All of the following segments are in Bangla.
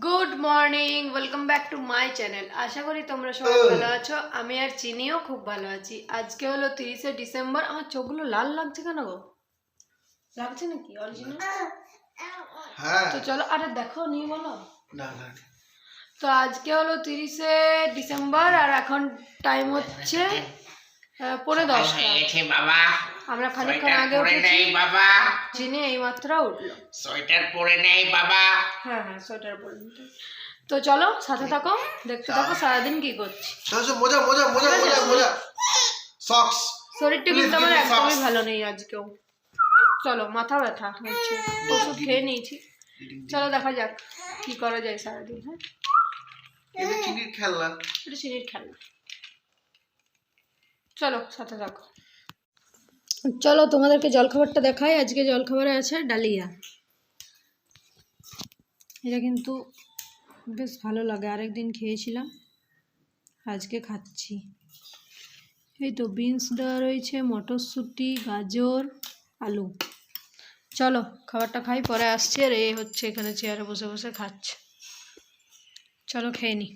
Good morning, welcome back to my channel. আশা করি তোমরা সবাই ভালো আছো। আমি আর চিনিও খুব ভালো আছি। আজকে হলো 30শে ডিসেম্বর। আমার চোখগুলো লাল লাগছে কেন গো? লাগছে নাকি অরিজিনাল? হ্যাঁ তো চলো, আরে দেখো নিয়ে বলো না না। তো আজকে হলো 30শে ডিসেম্বর আর এখন টাইম হচ্ছে 9:45 বাবা। আমরা খানিকক্ষণ আগে উঠেছি বাবা। চিনি এইমাত্র উঠলো। সোয়েটার পরে নেই বাবা। হ্যাঁ হ্যাঁ, সোয়েটার পরে নিতে। তো চলো সাথে থাকো, দেখতে থাকো সারাদিন কি করছি। মজা মজা মজা মজা মজা। সক্স। শরীরটা কিন্তু আমার একদমই ভালো নেই আজকেও। চলো, মাথা ব্যথা হচ্ছে, ওষুধ খেয়ে নিয়েছি। চলো দেখা যাক কি করা যায় সারাদিন। হ্যাঁ, এটা চিনির খেলনা। এটা চিনির খেলনা। চলো সাথে থাকো। চলো তোমাদেরকে জলখাবারটা দেখাই। আজকে জলখাবারে আছে ডালিয়া। এটা কিন্তু বেশ ভালো লাগে, আরেকদিন খেয়েছিলাম, আজকে খাচ্ছি। এই তো বিনস দেওয়া রয়েছে, মটরশুঁটি, গাজর, আলু। চলো খাবারটা খাই, পরে আসছি। আর এই হচ্ছে এখানে চেয়ারে বসে বসে খাচ্ছে। চলো খেয়ে নি।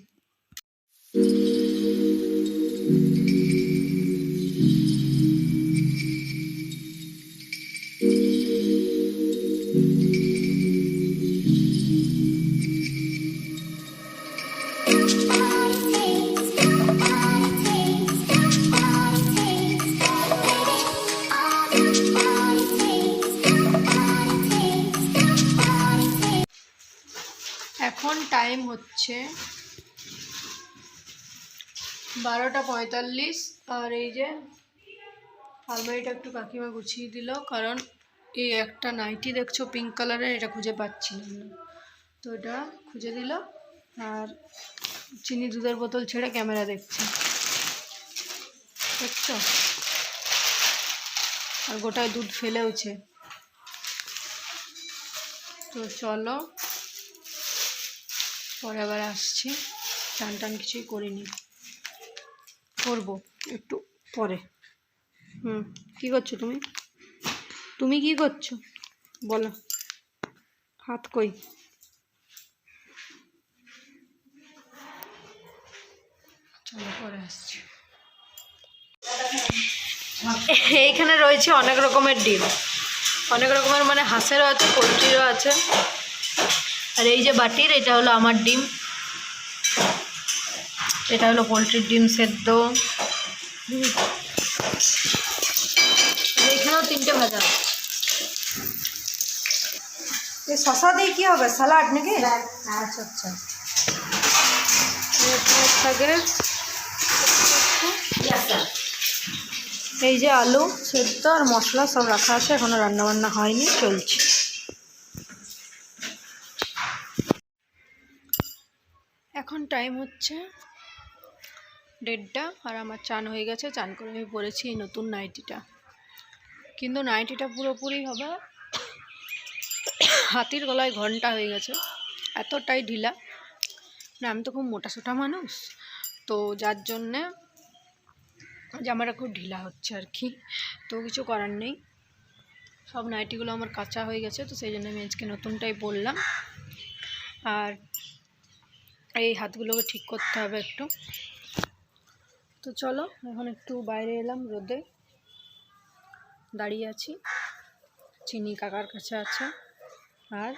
এখন টাইম হচ্ছে 12:45। আর এই যে আলমারিটা একটু কাকিমা গুছিয়ে দিল, কারণ এই একটা নাইটি দেখছো পিঙ্ক কালারের, এটা খুঁজে পাচ্ছিলাম না, তো এটা খুঁজে দিল। আর চিনি দুধের বোতল ছেড়ে ক্যামেরা দেখছে, দেখছো? আর গোটায় দুধ ফেলেওছে। তো চলো পরে আবার আসছি। চান টান কিছুই করিনি, করবো একটু পরে। কি করছো তুমি? তুমি কি করছো বলো? হাত কই? চলো পরে আসছি। এইখানে রয়েছে অনেক রকমের ডিম, অনেক রকমের, মানে হাঁসেরও আছে, পোলট্রিরও আছে। আর এই যে বাটির, এটা হলো আমার ডিম, এটা হলো পোলট্রির ডিম সেদ্ধ। এখানেও 3টে ভাজা। এই শশা দিয়ে কি হবে, স্যালাড নাকি? আচ্ছা আচ্ছা। এই যে আলু সেদ্ধ আর মশলা সব রাখা আছে, এখনো রান্না বান্না হয়নি, চলছে। এখন টাইম হচ্ছে 1:30 আর আমার চান হয়ে গেছে। চান করে আমি পরেছি এই নতুন নাইটিটা, কিন্তু নাইটিটা পুরোপুরি হবে হাতির গলায় ঘন্টা হয়ে গেছে, এতটাই ঢিলা। না আমি তো খুব মোটাসোটা মানুষ, তো যার জন্যে জামাটা খুব ঢিলা হচ্ছে আর কি। তো কিছু করার নেই, সব নাইটিগুলো আমার কাঁচা হয়ে গেছে, তো সেই জন্য আমি আজকে নতুনটাই পরলাম। আর এই হাতগুলোকে ঠিক করতে হবে একটু। তো চলো এখন একটু বাইরে এলাম, রোদে দাঁড়িয়ে আছি, চিনি কাকার কাছে আছে। আর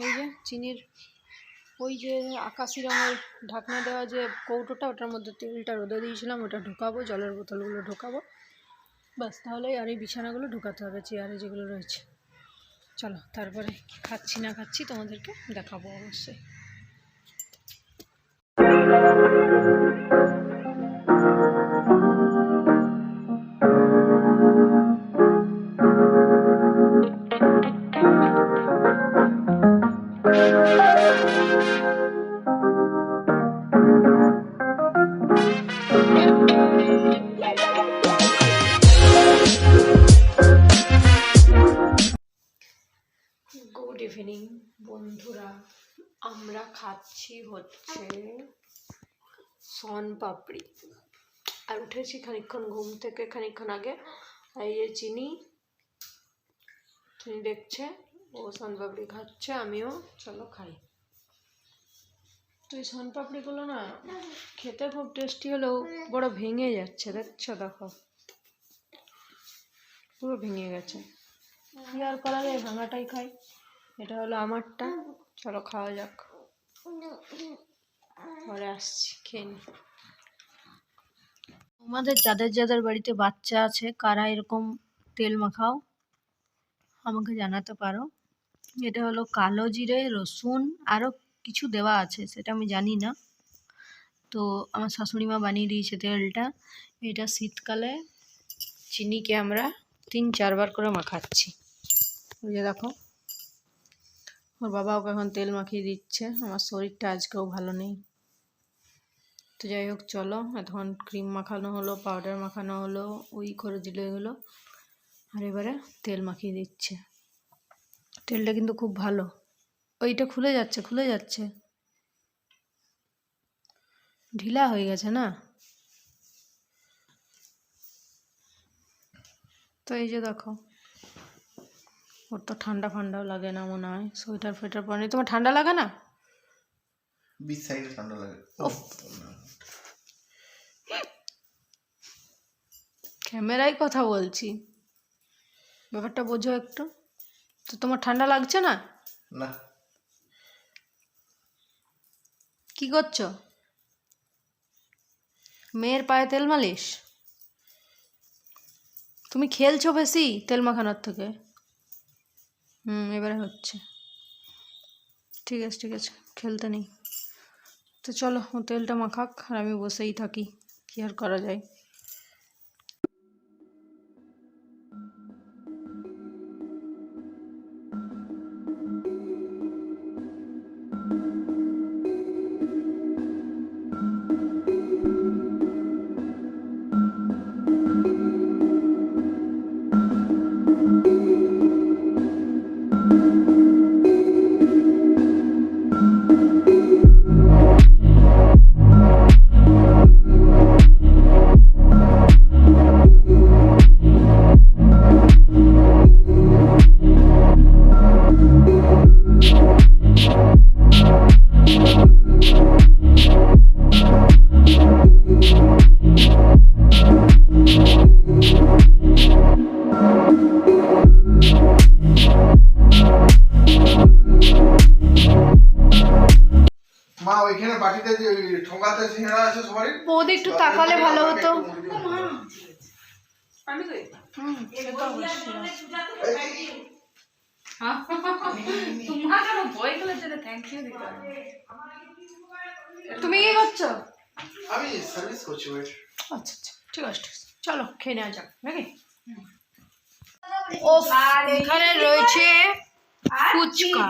এই যে চিনির ওই যে আকাশি রঙের ঢাকনা দেওয়া যে কৌটোটা, ওটার মধ্যে তেলটা রোদে দিয়েছিলাম, ওটা ঢুকাবো, জলের বোতলগুলো ঢুকাবো, বাস তাহলেই। আর এই বিছানাগুলো ঢুকাতে হবে, চেয়ারে যেগুলো রয়েছে। চলো তারপরে খাচ্ছি না খাচ্ছি তোমাদেরকে দেখাবো অবশ্যই। গুড ইভিনিং বন্ধুরা, আমরা খাচ্ছি হচ্ছে শনপাপড়ি। আর উঠেছি খানিকক্ষণ ঘুম থেকে, খানিকক্ষণ আগে। আর এই যে চিনি দেখছে, ও শনপাপড়ি খাচ্ছে, আমিও চলো খাই। তো এই শনপাপড়িগুলো না খেতে খুব টেস্টি হলেও বড় ভেঙে যাচ্ছে, দেখছো? দেখো পুরো ভেঙে গেছে। কি আর করা যায়, ভাঙাটাই খাই। এটা হলো আমারটা, চলো খাওয়া যাক। পরে আসছি, খেয়ে নি। তোমাদের যাদের যাদের বাড়িতে বাচ্চা আছে, কারা এরকম তেল মাখাও আমাকে জানাতে পারো। এটা হলো কালো জিরে, রসুন, আরও কিছু দেওয়া আছে সেটা আমি জানি না। তো আমার শাশুড়ি মা বানিয়ে দিয়েছে তেলটা। এটা শীতকালে চিনিকে আমরা 3-4 বার করে মাখাচ্ছি। ওই যে দেখো, ওর বাবা ওকে এখন তেল মাখিয়ে দিচ্ছে। আমার শরীরটা আজকেও ভালো নেই। তো যাই হোক, চলো, এখন ক্রিম মাখানো হলো, পাউডার মাখানো হলো, ওই করে দিলে হলো। আর এবারে তেল মাখিয়ে দিচ্ছে। তেলটা কিন্তু খুব ভালো। ওইটা খুলে যাচ্ছে, খুলে যাচ্ছে, ঢিলা হয়ে গেছে না? তো এই যে দেখো, ওর তো ঠান্ডা ফান্ডাও লাগে না মনে হয়, সোয়েটার ফোয়েটার পরে। তোমার ঠান্ডা লাগে না? বিচ সাইডে ঠান্ডা লাগে। উফ, ক্যামেরায় কথা বলছি, ব্যাপারটা বোঝো একটু। তো তোমার ঠান্ডা লাগছে না? না। কি করছো? মেয়ের পায়ে তেল মালিশ? তুমি খেলছো বেশি তেল মাখানোর থেকে। এবারে হচ্ছে। ঠিক আছে, ঠিক আছে, খেলতে নেই। তো চলো, ও তেলটা মাখাক আর আমি বসেই থাকি, কি আর করা যায়। মা ওইখানে বাটিতে যে ওই ঠোঙাতে সিঙ্গাড়া আছে সবারই। বৌদি একটু তাকালে ভালো হতো। তুমি কি করছো? আমি সার্ভিস করছি। ওয়েট। আচ্ছা আচ্ছা, ঠিক আছে, ঠিক আছে, চলো খেয়ে নেওয়া যাক নাকি। ও এখানে রয়েছে ফুচকা।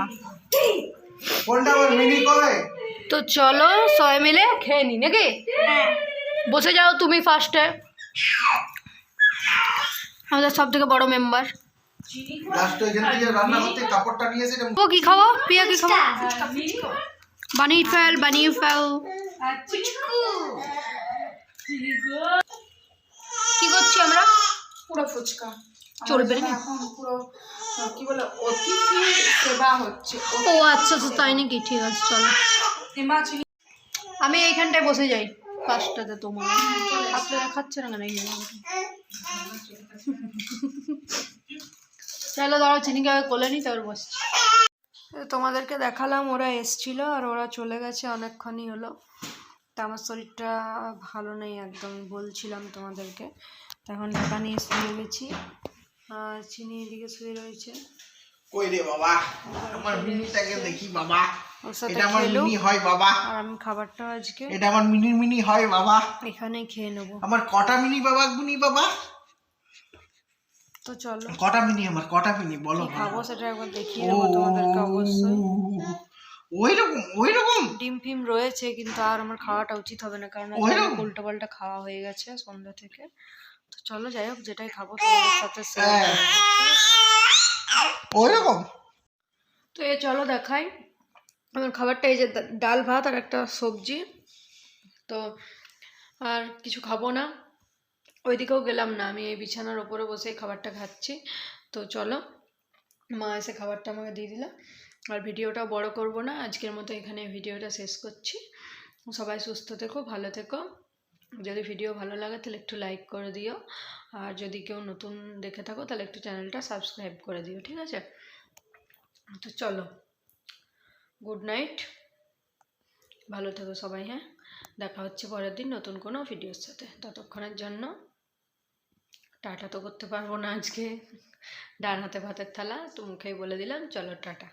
কোনটা আমার মিনি কয়? তো চলো সবাই মিলে খেয়ে নি নাকি। বসে যাও তুমি ফার্স্টে, আমাদের সব থেকে বড় মেম্বার। লাস্ট ওইখান থেকে রান্না করতে কাপড়টা নিয়ে এসে ও কি খাবো? পিয়া কি খাবো? বানিয়ে ফেল, বানিয়ে ফেল। কি করছি আমরা? পুরো ফুচকা চলবে না এখন পুরো কি বলে অতিথি সেবা হচ্ছে। ও আচ্ছা, তো তাই নাকি? ঠিক আছে, চলো। আমি এইখানটায় বসে যাই ফার্স্টটাতে। তোমার আপনারা খাচ্ছে না কেন? চলো দাঁড়াও, চিনিকে আগে কোলে নি, তারপর বসছি। তোমাদেরকে দেখালাম, ওরা এসছিল আর ওরা চলে গেছে অনেকক্ষণই হলো। তা আমার শরীরটা ভালো নেই একদম, বলছিলাম তোমাদেরকে। এখন ঢাকা নিয়ে শুয়ে গেছি আর চিনি এদিকে শুয়ে রয়েছে। কই রে বাবা, আমার মিনিটাকে দেখি বাবা। ওর সাথে এটা আমার খেলো মিনি হয় বাবা। আর আমি খাবারটা আজকে এটা আমার মিনি মিনি হয় বাবা। এখানেই খেয়ে নেবো। আমার কটা মিনি বাবা গুনি বাবা? তো চলো, কটা মিনি আমার, কটা মিনি বলো? কি খাবো সেটা একবার দেখিয়ে দেবো তোমাদেরকে অবশ্যই। ওইরকম ডিম ফিম রয়েছে, কিন্তু আর আমার খাওয়াটা উচিত হবে না, কারণ উল্টো পাল্টা খাওয়া হয়ে গেছে সন্ধ্যা থেকে। তো চলো, যাই হোক, যেটাই খাবো তোমাদের সাথে শেয়ার করবো। ওইরকম। তো চলো দেখাই আমার খাবারটা। এই যে ডাল ভাত আর একটা সবজি। তো আর কিছু খাবো না, ওইদিকেও গেলাম না, আমি এই বিছানার ওপরে বসে খাবারটা খাচ্ছি। তো চলো মা এসে খাবারটা আমাকে দিয়ে দিল। আর ভিডিওটা বড় করব না, আজকের মতো এখানে ভিডিওটা শেষ করছি। সবাই সুস্থ থেকো, ভালো থেকো। যদি ভিডিও ভালো লাগে তাহলে একটু লাইক করে দিও, আর যদি কেউ নতুন দেখে থাকো তাহলে একটু চ্যানেলটা সাবস্ক্রাইব করে দিও, ঠিক আছে? তো চলো, গুড নাইট, ভালো থেকো সবাই। হ্যাঁ, দেখা হচ্ছে পরের দিন নতুন কোনো ভিডিওর সাথে। ততক্ষণের জন্য টাটা তো করতে পারবো না আজকে, ডান হাতে ভাতের থালা তো মুখেই বলে দিলাম, চলো টাটা।